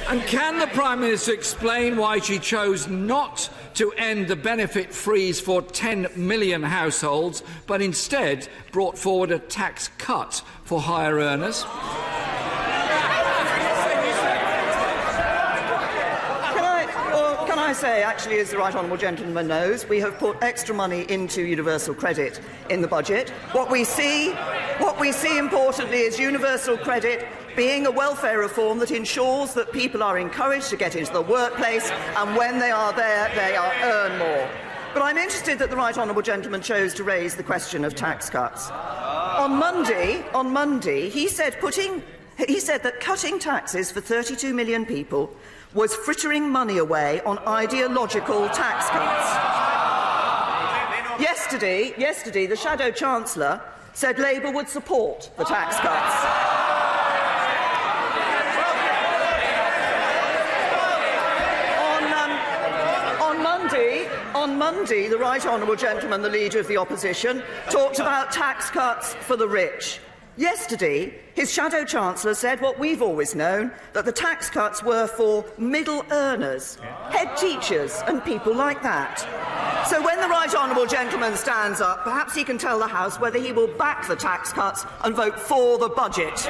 And can the Prime Minister explain why she chose not to end the benefit freeze for 10 million households, but instead brought forward a tax cut for higher earners? Can I say, actually, as the right honourable gentleman knows, we have put extra money into universal credit in the budget. What we see, importantly, is universal credit being a welfare reform that ensures that people are encouraged to get into the workplace, and when they are there, they earn more. But I'm interested that the right honourable gentleman chose to raise the question of tax cuts. On Monday, he said that cutting taxes for 32 million people was frittering money away on ideological tax cuts. Yesterday, the Shadow Chancellor said Labour would support the tax cuts. On Monday, the right honourable gentleman, the Leader of the Opposition, talked about tax cuts for the rich. Yesterday, his Shadow Chancellor said what we've always known, that the tax cuts were for middle earners, head teachers and people like that. So when the right honourable gentleman stands up, perhaps he can tell the House whether he will back the tax cuts and vote for the budget.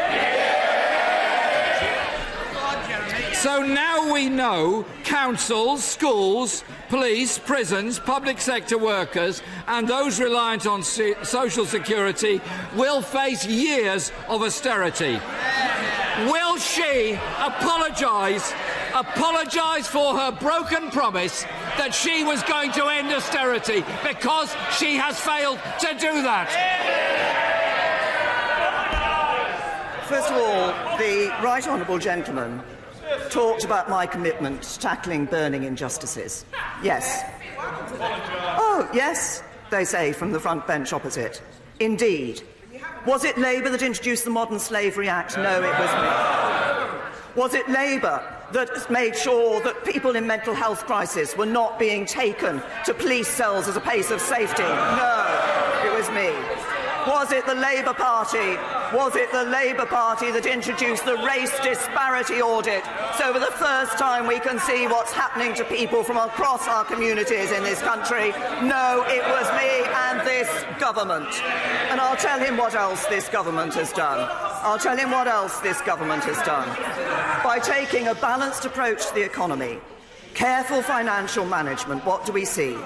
So now we know councils, schools, police, prisons, public sector workers and those reliant on social security will face years of austerity. Will she apologise for her broken promise that she was going to end austerity, because she has failed to do that? First of all, the right honourable gentleman talked about my commitment to tackling burning injustices. Yes. Oh, yes, they say from the front bench opposite. Indeed. Was it Labour that introduced the Modern Slavery Act? No, it was me. Was it Labour that made sure that people in mental health crisis were not being taken to police cells as a place of safety? No, it was me. Was it the Labour Party? Was it the Labour Party that introduced the race disparity audit, so for the first time we can see what's happening to people from across our communities in this country? No, it was me and this government. And I'll tell him what else this government has done. By taking a balanced approach to the economy, careful financial management, what do we see?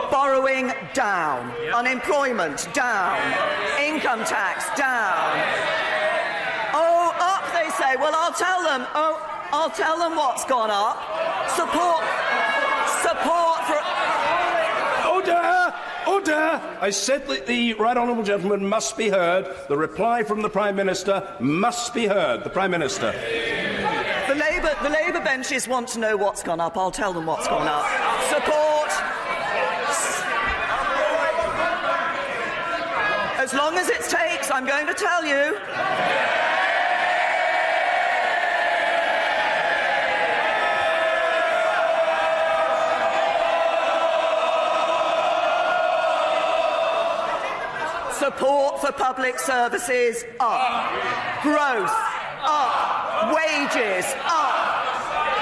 Borrowing down, unemployment down, income tax down. Oh, up, they say. Well, I'll tell them what's gone up. Support for... Order! I said that the right honourable gentleman must be heard. The reply from the Prime Minister must be heard. The Prime Minister. The Labour benches want to know what's gone up. I'll tell them what's gone up. Support. As long as it takes, I'm going to tell you. Support for public services up. Growth up. Wages up.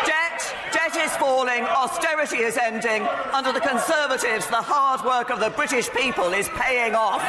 Debt is falling. Austerity is ending. Under the Conservatives, the hard work of the British people is paying off.